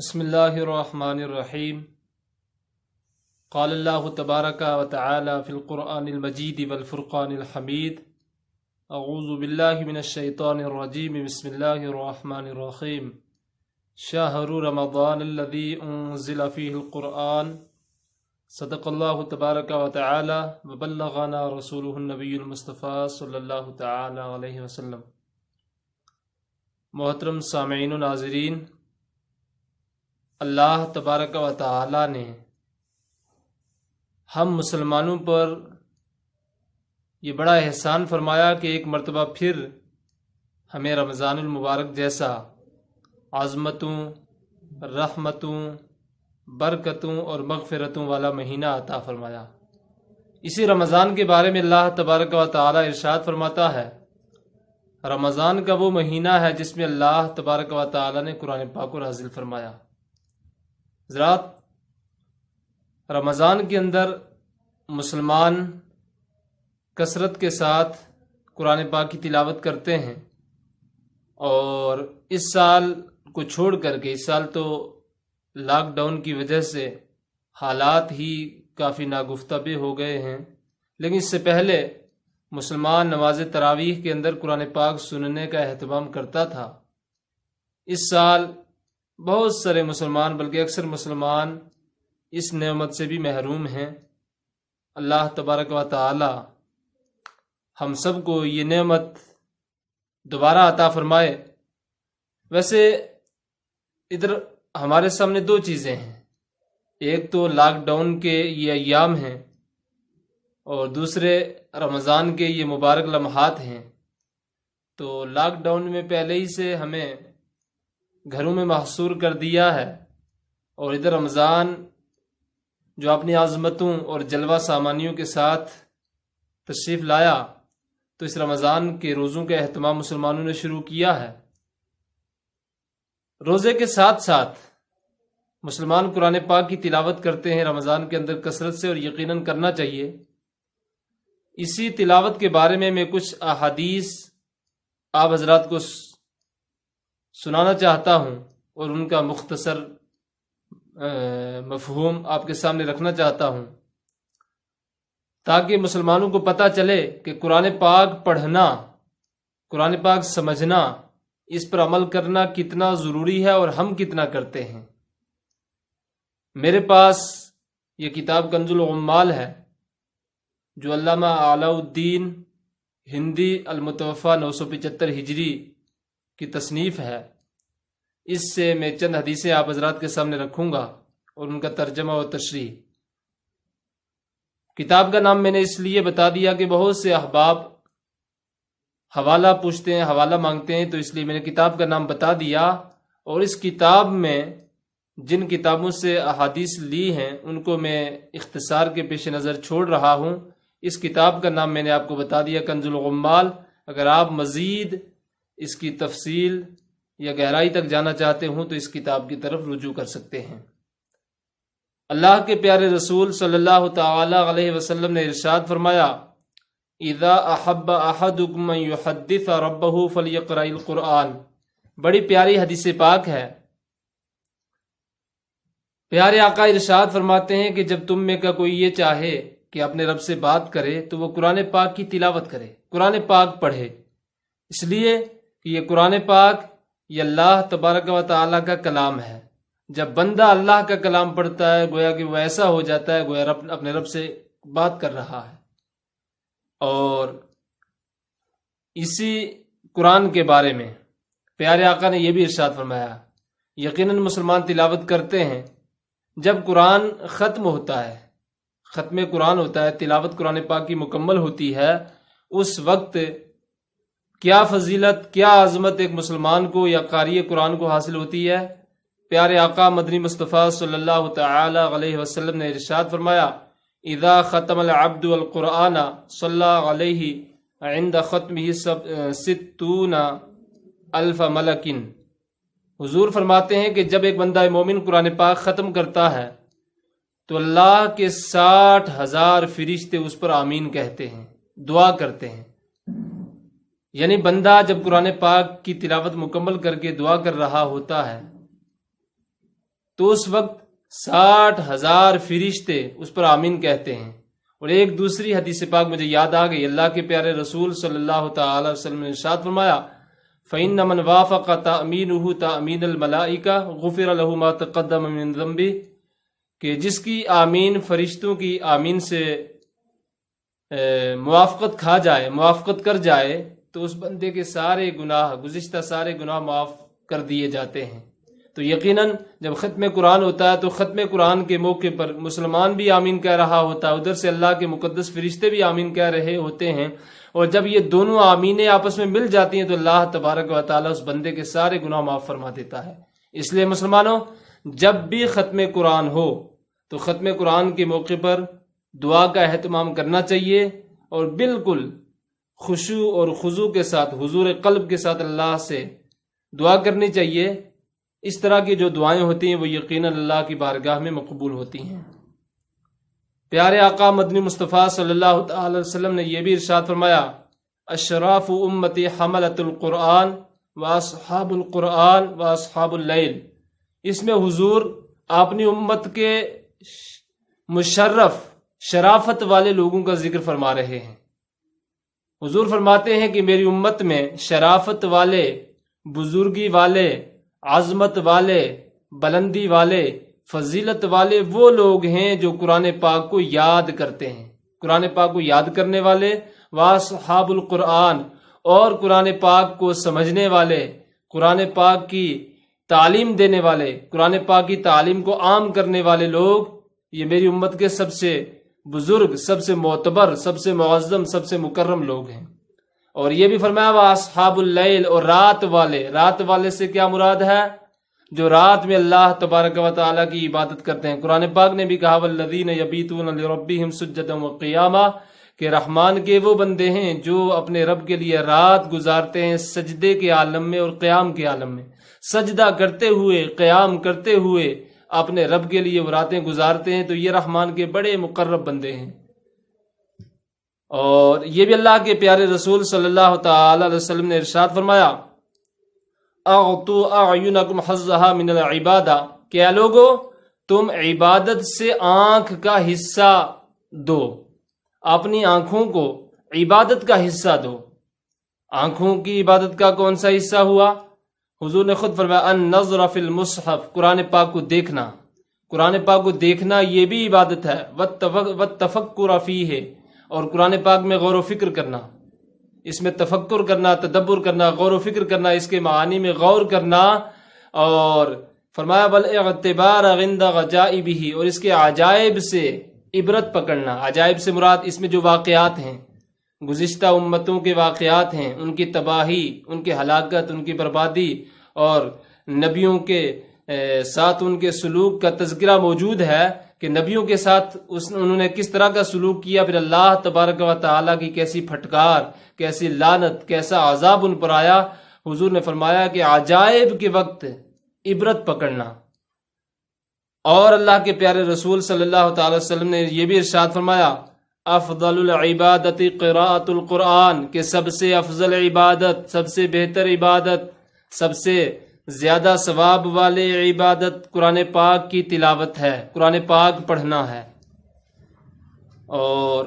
بسم اللہ الرحمن الرحیم قال اللہ تبارک و تعالی فی القرآن المجید والفرقان الحمید اعوذ باللہ من الشیطان الرجیم بسم اللہ الرحمن الرحیم شہر رمضان الذی انزل فیہ القرآن صدق اللہ تبارک و تعالی وبلغنا رسولہ النبی المصطفیٰ صلی اللہ تعالی علیہ وسلم۔ محترم سامعین و ناظرین، اللہ تبارک و تعالی نے ہم مسلمانوں پر یہ بڑا احسان فرمایا کہ ایک مرتبہ پھر ہمیں رمضان المبارک جیسا عظمتوں، رحمتوں، برکتوں اور مغفرتوں والا مہینہ عطا فرمایا۔ اسی رمضان کے بارے میں اللہ تبارک و تعالی ارشاد فرماتا ہے، رمضان کا وہ مہینہ ہے جس میں اللہ تبارک و تعالی نے قرآن پاک کو نازل فرمایا۔ حضرات، رمضان کے اندر مسلمان کثرت کے ساتھ قرآن پاک کی تلاوت کرتے ہیں، اور اس سال کو چھوڑ کر کے، اس سال تو لاک ڈاؤن کی وجہ سے حالات ہی کافی ناگفتہ ہو گئے ہیں، لیکن اس سے پہلے مسلمان نماز تراویح کے اندر قرآن پاک سننے کا اہتمام کرتا تھا۔ اس سال بہت سارے مسلمان، بلکہ اکثر مسلمان اس نعمت سے بھی محروم ہیں۔ اللہ تبارک و تعالی ہم سب کو یہ نعمت دوبارہ عطا فرمائے۔ ویسے ادھر ہمارے سامنے دو چیزیں ہیں، ایک تو لاک ڈاؤن کے یہ ایام ہیں، اور دوسرے رمضان کے یہ مبارک لمحات ہیں۔ تو لاک ڈاؤن میں پہلے ہی سے ہمیں گھروں میں محصور کر دیا ہے، اور ادھر رمضان جو اپنی عظمتوں اور جلوہ سامانیوں کے ساتھ تشریف لایا، تو اس رمضان کے روزوں کا اہتمام مسلمانوں نے شروع کیا ہے۔ روزے کے ساتھ ساتھ مسلمان قرآن پاک کی تلاوت کرتے ہیں رمضان کے اندر کثرت سے، اور یقیناً کرنا چاہیے۔ اسی تلاوت کے بارے میں کچھ احادیث آپ حضرات کو سنانا چاہتا ہوں، اور ان کا مختصر مفہوم آپ کے سامنے رکھنا چاہتا ہوں، تاکہ مسلمانوں کو پتہ چلے کہ قرآن پاک پڑھنا، قرآن پاک سمجھنا، اس پر عمل کرنا کتنا ضروری ہے اور ہم کتنا کرتے ہیں۔ میرے پاس یہ کتاب کنز العمال ہے، جو علامہ اعلی الدین ہندی المتوفیٰ 975 ہجری کی تصنیف ہے۔ اس سے میں چند حدیثیں آپ حضرات کے سامنے رکھوں گا، اور ان کا ترجمہ و تشریح۔ کتاب کا نام میں نے اس لیے بتا دیا کہ بہت سے احباب حوالہ پوچھتے ہیں، حوالہ مانگتے ہیں، تو اس لیے میں نے کتاب کا نام بتا دیا۔ اور اس کتاب میں جن کتابوں سے احادیث لی ہیں ان کو میں اختصار کے پیش نظر چھوڑ رہا ہوں۔ اس کتاب کا نام میں نے آپ کو بتا دیا، کنز العمال۔ اگر آپ مزید اس کی تفصیل یا گہرائی تک جانا چاہتے ہوں تو اس کتاب کی طرف رجوع کر سکتے ہیں۔ اللہ کے پیارے رسول صلی اللہ تعالی علیہ وسلم نے ارشاد فرمایا، اذا احب احدکم ان یحدث ربہ فلیقرأ القرآن۔ بڑی پیاری حدیث پاک ہے۔ پیارے آقا ارشاد فرماتے ہیں کہ جب تم میں کا کوئی یہ چاہے کہ اپنے رب سے بات کرے تو وہ قرآن پاک کی تلاوت کرے، قرآن پاک پڑھے۔ اس لیے کہ یہ قرآن پاک یہ اللہ تبارک و تعالیٰ کا کلام ہے۔ جب بندہ اللہ کا کلام پڑھتا ہے، گویا کہ وہ ایسا ہو جاتا ہے گویا اپنے رب سے بات کر رہا ہے۔ اور اسی قرآن کے بارے میں پیارے آقا نے یہ بھی ارشاد فرمایا، یقیناً مسلمان تلاوت کرتے ہیں۔ جب قرآن ختم ہوتا ہے، ختم قرآن ہوتا ہے، تلاوت قرآن پاک کی مکمل ہوتی ہے، اس وقت کیا فضیلت، کیا عظمت ایک مسلمان کو یا قاری قرآن کو حاصل ہوتی ہے۔ پیارے آقا مدنی مصطفیٰ صلی اللہ تعالی علیہ وسلم نے ارشاد فرمایا، اذا ختم العبد القرآن صلی علیہ عند ختمہ 60 الف ملک۔ حضور فرماتے ہیں کہ جب ایک بندہ مومن قرآن پاک ختم کرتا ہے تو اللہ کے 60,000 فرشتے اس پر آمین کہتے ہیں، دعا کرتے ہیں۔ یعنی بندہ جب قرآن پاک کی تلاوت مکمل کر کے دعا کر رہا ہوتا ہے تو اس وقت 60,000 فرشتے اس پر آمین کہتے ہیں۔ اور ایک دوسری حدیث پاک مجھے یاد آ گئی، اللہ کے پیارے رسول صلی اللہ تعالی وسلم نے ارشاد فرمایا فَإِنَّ مَنْ وَافَقَ تَأْمِينُهُ تَأْمِينَ الْمَلَائِكَةِ غُفِرَ لَهُ مَا تَقَدَّمَ مِنْ ذَنْبِهِ، کہ جس کی آمین فرشتوں کی آمین سے موافقت کھا جائے، موافقت کر جائے، تو اس بندے کے سارے گناہ، گزشتہ سارے گناہ معاف کر دیے جاتے ہیں۔ تو یقیناً جب ختم قرآن ہوتا ہے تو ختم قرآن کے موقع پر مسلمان بھی آمین کہہ رہا ہوتا ہے، ادھر سے اللہ کے مقدس فرشتے بھی آمین کہہ رہے ہوتے ہیں، اور جب یہ دونوں آمینیں آپس میں مل جاتی ہیں تو اللہ تبارک و تعالیٰ اس بندے کے سارے گناہ معاف فرما دیتا ہے۔ اس لیے مسلمانوں، جب بھی ختم قرآن ہو تو ختم قرآن کے موقع پر دعا کا اہتمام کرنا چاہیے، اور بالکل خشوع اور خضوع کے ساتھ، حضور قلب کے ساتھ اللہ سے دعا کرنی چاہیے۔ اس طرح کی جو دعائیں ہوتی ہیں وہ یقیناً اللہ کی بارگاہ میں مقبول ہوتی ہیں۔ پیارے آقا مدنی مصطفیٰ صلی اللہ تعالی وسلم نے یہ بھی ارشاد فرمایا اشراف امتی حملۃ القرآن و اصحاب القرآن و اصحاب اللیل۔ اس میں حضور اپنی امت کے مشرف، شرافت والے لوگوں کا ذکر فرما رہے ہیں۔ حضور فرماتے ہیں کہ میری امت میں شرافت والے، بزرگی والے، عظمت والے، بلندی والے، فضیلت والے وہ لوگ ہیں جو قرآن پاک کو یاد کرتے ہیں۔ قرآن پاک کو یاد کرنے والے، واصحاب القرآن، اور قرآن پاک کو سمجھنے والے، قرآن پاک کی تعلیم دینے والے، قرآن پاک کی تعلیم کو عام کرنے والے لوگ، یہ میری امت کے سب سے بزرگ، سب سے معتبر، سب سے معظم، سب سے مکرم لوگ ہیں۔ اور یہ بھی فرمایا واصحاب اللیل، اور رات والے۔ رات والے سے کیا مراد ہے؟ جو رات میں اللہ تبارک و تعالیٰ کی عبادت کرتے ہیں۔ قرآن پاک نے بھی کہا والذین یبیتون لربہم سجدا وقیاما، کہ رحمان کے وہ بندے ہیں جو اپنے رب کے لیے رات گزارتے ہیں سجدے کے عالم میں اور قیام کے عالم میں، سجدہ کرتے ہوئے، قیام کرتے ہوئے اپنے رب کے لیے وہ راتیں گزارتے ہیں، تو یہ رحمان کے بڑے مقرب بندے ہیں۔ اور یہ بھی اللہ کے پیارے رسول صلی اللہ تعالی علیہ وسلم نے ارشاد فرمایا اعطوا اعینکم حظھا من العبادہ، کہ اے لوگو تم عبادت سے آنکھ کا حصہ دو، اپنی آنکھوں کو عبادت کا حصہ دو۔ آنکھوں کی عبادت کا کون سا حصہ ہوا؟ حضور نے خود فرمایا النظر فی المصحف، قرآن پاک کو دیکھنا۔ قرآن پاک کو دیکھنا یہ بھی عبادت ہے، والتفکر فیہ، اور قرآن پاک میں غور و فکر کرنا، اس میں تفکر کرنا، تدبر کرنا، غور و فکر کرنا، اس کے معانی میں غور کرنا۔ اور فرمایا والاعتبار عند غجائبہ، اور اس کے عجائب سے عبرت پکڑنا۔ عجائب سے مراد اس میں جو واقعات ہیں، گزشتہ امتوں کے واقعات ہیں، ان کی تباہی، ان کی ہلاکت، ان کی بربادی، اور نبیوں کے ساتھ ان کے سلوک کا تذکرہ موجود ہے کہ نبیوں کے ساتھ انہوں نے کس طرح کا سلوک کیا، پھر اللہ تبارک و تعالیٰ کی کیسی پھٹکار، کیسی لعنت، کیسا عذاب ان پر آیا۔ حضور نے فرمایا کہ عجائب کے وقت عبرت پکڑنا۔ اور اللہ کے پیارے رسول صلی اللہ تعالی وسلم نے یہ بھی ارشاد فرمایا افضل العبادت قراءۃ القرآن، کہ سب سے افضل عبادت، سب سے بہتر عبادت، سب سے زیادہ ثواب والے عبادت قرآن پاک کی تلاوت ہے، قرآن پاک پڑھنا ہے۔ اور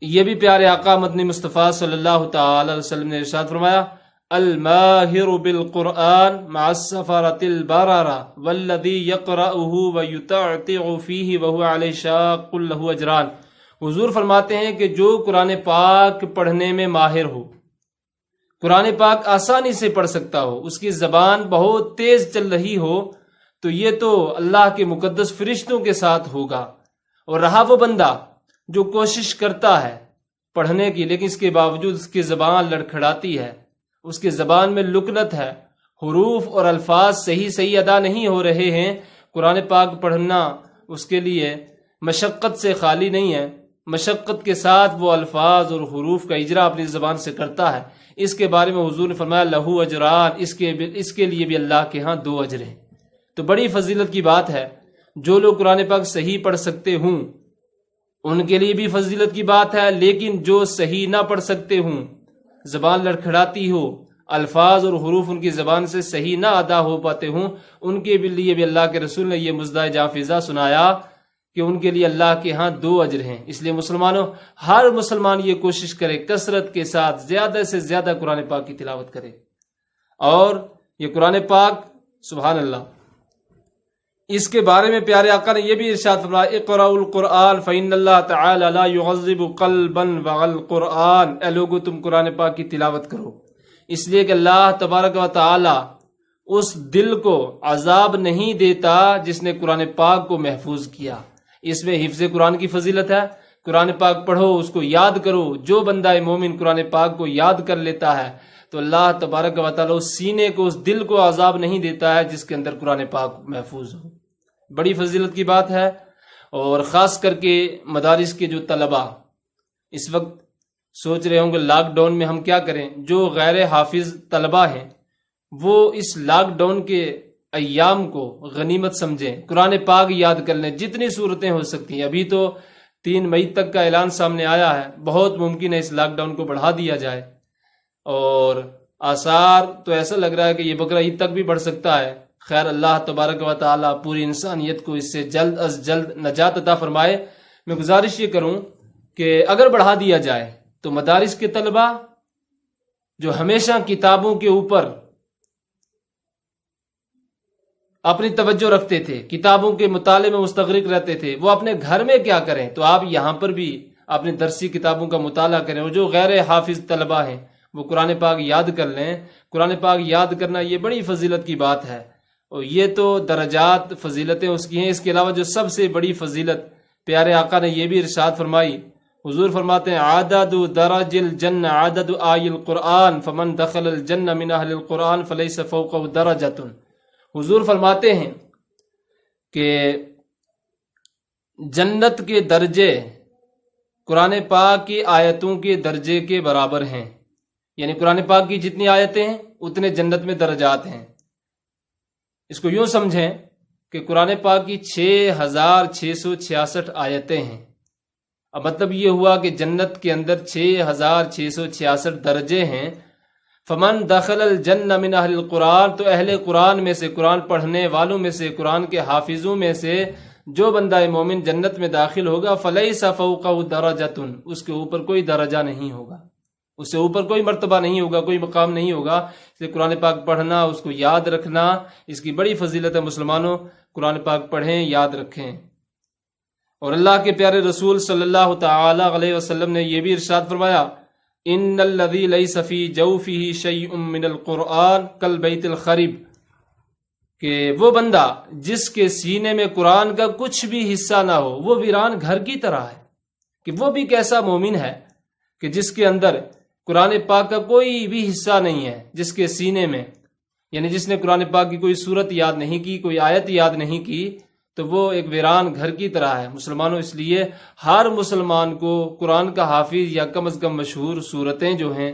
یہ بھی پیارے آقا مدنی مصطفیٰ صلی اللہ تعالی علیہ وسلم نے ارشاد فرمایا الماہر بالقرآن مع السفرۃ البررہ والذی یقرأہ ویتعتع فیہ وہو علیہ شاق لہ اجران۔ حضور فرماتے ہیں کہ جو قرآن پاک پڑھنے میں ماہر ہو، قرآن پاک آسانی سے پڑھ سکتا ہو، اس کی زبان بہت تیز چل رہی ہو، تو یہ تو اللہ کے مقدس فرشتوں کے ساتھ ہوگا۔ اور رہا وہ بندہ جو کوشش کرتا ہے پڑھنے کی، لیکن اس کے باوجود اس کی زبان لڑکھڑاتی ہے، اس کی زبان میں لکنت ہے، حروف اور الفاظ صحیح ادا نہیں ہو رہے ہیں، قرآن پاک پڑھنا اس کے لیے مشقت سے خالی نہیں ہے، مشقت کے ساتھ وہ الفاظ اور حروف کا اجرا اپنی زبان سے کرتا ہے، اس کے بارے میں حضور نے فرمایا لہو اجران، اس کے لیے بھی اللہ کے ہاں 2 اجر ہیں۔ تو بڑی فضیلت کی بات ہے، جو لوگ قرآن پاک صحیح پڑھ سکتے ہوں ان کے لیے بھی فضیلت کی بات ہے، لیکن جو صحیح نہ پڑھ سکتے ہوں، زبان لڑکھڑاتی ہو، الفاظ اور حروف ان کی زبان سے صحیح نہ ادا ہو پاتے ہوں، ان کے لیے بھی اللہ کے رسول نے یہ مزدہ جافزہ سنایا کہ ان کے لیے اللہ کے ہاں 2 اجر ہیں۔ اس لیے مسلمانوں، ہر مسلمان یہ کوشش کرے کثرت کے ساتھ زیادہ سے زیادہ قرآن پاک کی تلاوت کرے۔ اور یہ قرآن پاک سبحان اللہ، اس کے بارے میں پیارے آقا نے یہ بھی ارشاد فرمایا اقرأ القرآن فإن اللہ تعالی لا يعذب قلبا وغل قرآن، اے لوگو تم قرآن پاک کی تلاوت کرو، اس لیے کہ اللہ تبارک و تعالی اس دل کو عذاب نہیں دیتا جس نے قرآن پاک کو محفوظ کیا۔ اس میں حفظ قرآن کی فضیلت ہے۔ قرآن پاک پڑھو، اس کو یاد کرو۔ جو بندہ مومن قرآن پاک کو یاد کر لیتا ہے تو اللہ تبارک و تعالی اس سینے کو، اس دل کو عذاب نہیں دیتا ہے جس کے اندر قرآن پاک محفوظ ہو۔ بڑی فضیلت کی بات ہے۔ اور خاص کر کے مدارس کے جو طلباء اس وقت سوچ رہے ہوں گے لاک ڈاؤن میں ہم کیا کریں، جو غیر حافظ طلباء ہیں وہ اس لاک ڈاؤن کے ایام کو غنیمت سمجھیں، قرآن پاک یاد کر لیں، جتنی صورتیں ہو سکتی ہیں۔ ابھی تو 3 مئی تک کا اعلان سامنے آیا ہے، بہت ممکن ہے اس لاک ڈاؤن کو بڑھا دیا جائے، اور آثار تو ایسا لگ رہا ہے کہ یہ بقرہ عید تک بھی بڑھ سکتا ہے۔ خیر، اللہ تبارک و تعالی پوری انسانیت کو اس سے جلد از جلد نجات عطا فرمائے۔ میں گزارش یہ کروں کہ اگر بڑھا دیا جائے تو مدارس کے طلباء جو ہمیشہ کتابوں کے اوپر اپنی توجہ رکھتے تھے، کتابوں کے مطالعے میں مستغرق رہتے تھے، وہ اپنے گھر میں کیا کریں؟ تو آپ یہاں پر بھی اپنی درسی کتابوں کا مطالعہ کریں، اور جو غیر حافظ طلباء ہیں وہ قرآن پاک یاد کر لیں۔ قرآن پاک یاد کرنا یہ بڑی فضیلت کی بات ہے، اور یہ تو درجات فضیلتیں اس کی ہیں۔ اس کے علاوہ جو سب سے بڑی فضیلت پیارے آقا نے یہ بھی ارشاد فرمائی، حضور فرماتے ہیں عدد درج الجنہ عدد آی القرآن فمن دخل الجنہ من اہل القرآن فلیس فوقہ درجۃ۔ حضور فرماتے ہیں کہ جنت کے درجے قرآن پاک کی آیتوں کے درجے کے برابر ہیں، یعنی قرآن پاک کی جتنی آیتیں ہیں اتنے جنت میں درجات ہیں۔ اس کو یوں سمجھیں کہ قرآن پاک کی 6666 آیتیں ہیں۔ اب مطلب یہ ہوا کہ جنت کے اندر 6666 درجے ہیں۔ فمن دخل الجنہ من اہل القرآن، تو اہل قرآن میں سے، قرآن پڑھنے والوں میں سے، قرآن کے حافظوں میں سے جو بندہ مومن جنت میں داخل ہوگا فلیس فوقہ درجۃ، اس کے اوپر کوئی درجہ نہیں ہوگا، اس سے اوپر کوئی مرتبہ نہیں ہوگا، کوئی مقام نہیں ہوگا۔ اس لیے قرآن پاک پڑھنا، اس کو یاد رکھنا، اس کی بڑی فضیلت ہے۔ مسلمانوں، قرآن پاک پڑھیں، یاد رکھیں۔ اور اللہ کے پیارے رسول صلی اللہ تعالی علیہ وسلم نے یہ بھی ارشاد فرمایا ان الذی لیس فی جوفہ شیء من القرآن کالبیت الخرب، کہ وہ بندہ جس کے سینے میں قرآن کا کچھ بھی حصہ نہ ہو وہ ویران گھر کی طرح ہے۔ کہ وہ بھی کیسا مومن ہے کہ جس کے اندر قرآن پاک کا کوئی بھی حصہ نہیں ہے، جس کے سینے میں، یعنی جس نے قرآن پاک کی کوئی صورت یاد نہیں کی، کوئی آیت یاد نہیں کی، تو وہ ایک ویران گھر کی طرح ہے۔ مسلمانوں، اس لیے ہر مسلمان کو قرآن کا حافظ یا کم از کم مشہور صورتیں جو ہیں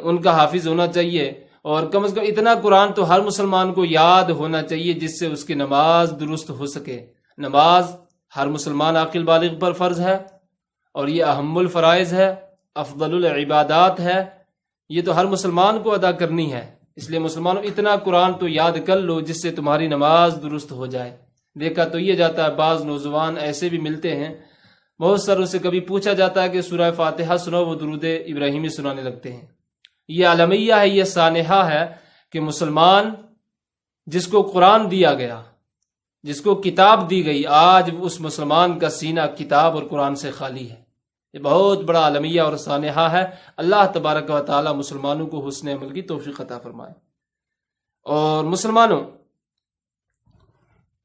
ان کا حافظ ہونا چاہیے، اور کم از کم اتنا قرآن تو ہر مسلمان کو یاد ہونا چاہیے جس سے اس کی نماز درست ہو سکے۔ نماز ہر مسلمان عاقل بالغ پر فرض ہے، اور یہ اہم الفرائض ہے، افضل العبادات ہے، یہ تو ہر مسلمان کو ادا کرنی ہے۔ اس لیے مسلمانوں، اتنا قرآن تو یاد کر لو جس سے تمہاری نماز درست ہو جائے۔ دیکھا تو یہ جاتا ہے بعض نوجوان ایسے بھی ملتے ہیں، بہت ساروں سے کبھی پوچھا جاتا ہے کہ سورہ فاتحہ سنو، وہ درود ابراہیمی سنانے لگتے ہیں۔ یہ عالمیہ ہے، یہ سانحہ ہے کہ مسلمان جس کو قرآن دیا گیا، جس کو کتاب دی گئی، آج اس مسلمان کا سینہ کتاب اور قرآن سے خالی ہے۔ یہ بہت بڑا عالمیہ اور سانحہ ہے۔ اللہ تبارک و تعالی مسلمانوں کو حسن عمل کی توفیق عطا فرمائے۔ اور مسلمانوں،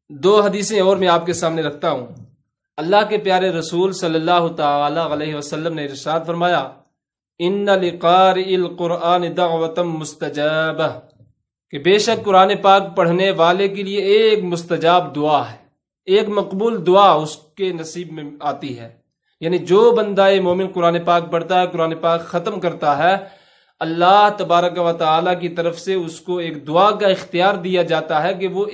2 حدیثیں اور میں آپ کے سامنے رکھتا ہوں۔ اللہ کے پیارے رسول صلی اللہ تعالی علیہ وسلم نے ارشاد فرمایا ان لقارئ القرآن دعوۃ مستجابہ، کہ بے شک قرآن پاک پڑھنے والے کے لیے ایک مستجاب دعا ہے، ایک مقبول دعا اس کے نصیب میں آتی ہے۔ یعنی جو بندہ مومن قرآن پاک پڑھتا ہے، قرآن پاک ختم کرتا ہے، اللہ تبارک و تعالی کی طرف سے اس کو ایک دعا کا اختیار دیا جاتا ہے کہ وہ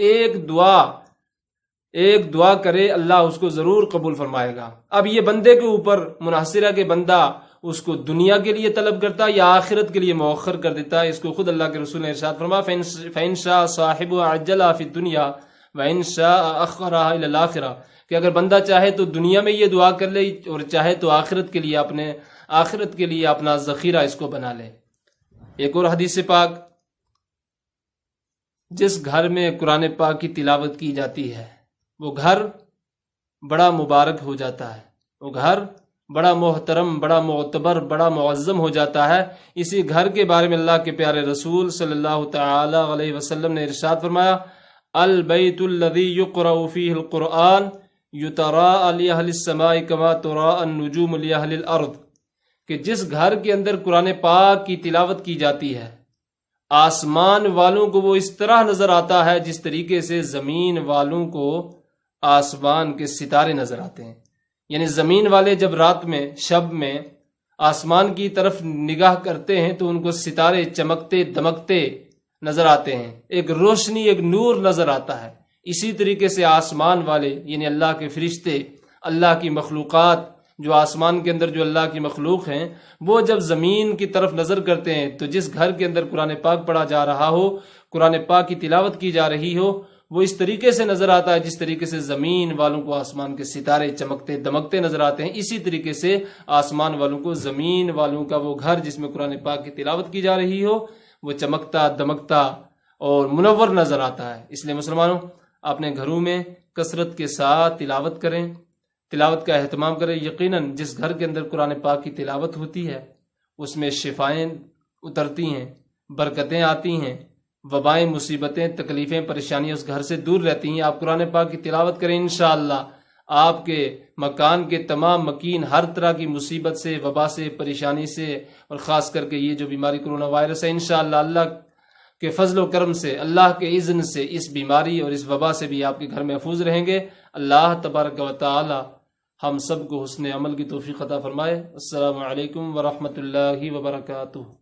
ایک دعا کرے، اللہ اس کو ضرور قبول فرمائے گا۔ اب یہ بندے کے اوپر منحصر ہے کہ بندہ اس کو دنیا کے لیے طلب کرتا ہے یا آخرت کے لیے مؤخر کر دیتا ہے؟ اس کو خود اللہ کے رسول نے ارشاد فرمایا فَإِن شَاءَ صَاحِبُهَا عَجَّلَهَا فِي الدُّنْيَا وَإِن شَاءَ أَخَّرَهَا إِلَى الْآخِرَةِ، کہ اگر بندہ چاہے تو دنیا میں یہ دعا کر لے اور چاہے تو آخرت کے لیے اپنا ذخیرہ اس کو بنا لے۔ ایک اور حدیث پاک، جس گھر میں قرآن پاک کی تلاوت کی جاتی ہے وہ گھر بڑا مبارک ہو جاتا ہے، وہ گھر بڑا محترم، بڑا معتبر، بڑا معظم ہو جاتا ہے۔ اسی گھر کے بارے میں اللہ کے پیارے رسول صلی اللہ تعالی علیہ وسلم نے ارشاد فرمایا البیت الذی یقرأ فیہ القرآن یتراء لأہل السماء کما تراء النجوم لأہل الارض، کہ جس گھر کے اندر قرآن پاک کی تلاوت کی جاتی ہے آسمان والوں کو وہ اس طرح نظر آتا ہے جس طریقے سے زمین والوں کو آسمان کے ستارے نظر آتے ہیں۔ یعنی زمین والے جب رات میں، شب میں آسمان کی طرف نگاہ کرتے ہیں تو ان کو ستارے چمکتے دمکتے نظر آتے ہیں، ایک روشنی، ایک نور نظر آتا ہے۔ اسی طریقے سے آسمان والے یعنی اللہ کے فرشتے، اللہ کی مخلوقات جو آسمان کے اندر جو اللہ کی مخلوق ہیں، وہ جب زمین کی طرف نظر کرتے ہیں تو جس گھر کے اندر قرآن پاک پڑھا جا رہا ہو، قرآن پاک کی تلاوت کی جا رہی ہو، وہ اس طریقے سے نظر آتا ہے جس طریقے سے زمین والوں کو آسمان کے ستارے چمکتے دمکتے نظر آتے ہیں۔ اسی طریقے سے آسمان والوں کو زمین والوں کا وہ گھر جس میں قرآن پاک کی تلاوت کی جا رہی ہو وہ چمکتا دمکتا اور منور نظر آتا ہے۔ اس لیے مسلمانوں اپنے گھروں میں کثرت کے ساتھ تلاوت کریں، تلاوت کا اہتمام کریں۔ یقیناً جس گھر کے اندر قرآن پاک کی تلاوت ہوتی ہے اس میں شفائیں اترتی ہیں، برکتیں آتی ہیں، وبائیں، مصیبتیں، تکلیفیں، پریشانیاں اس گھر سے دور رہتی ہیں۔ آپ قرآن پاک کی تلاوت کریں، انشاءاللہ آپ کے مکان کے تمام مکین ہر طرح کی مصیبت سے، وبا سے، پریشانی سے، اور خاص کر کے یہ جو بیماری کرونا وائرس ہے، انشاءاللہ اللہ کے فضل و کرم سے، اللہ کے اذن سے اس بیماری اور اس وبا سے بھی آپ کے گھر محفوظ رہیں گے۔ اللہ تبارک و تعالی ہم سب کو حسن عمل کی توفیق عطا فرمائے۔ السلام علیکم ورحمۃ اللہ وبرکاتہ۔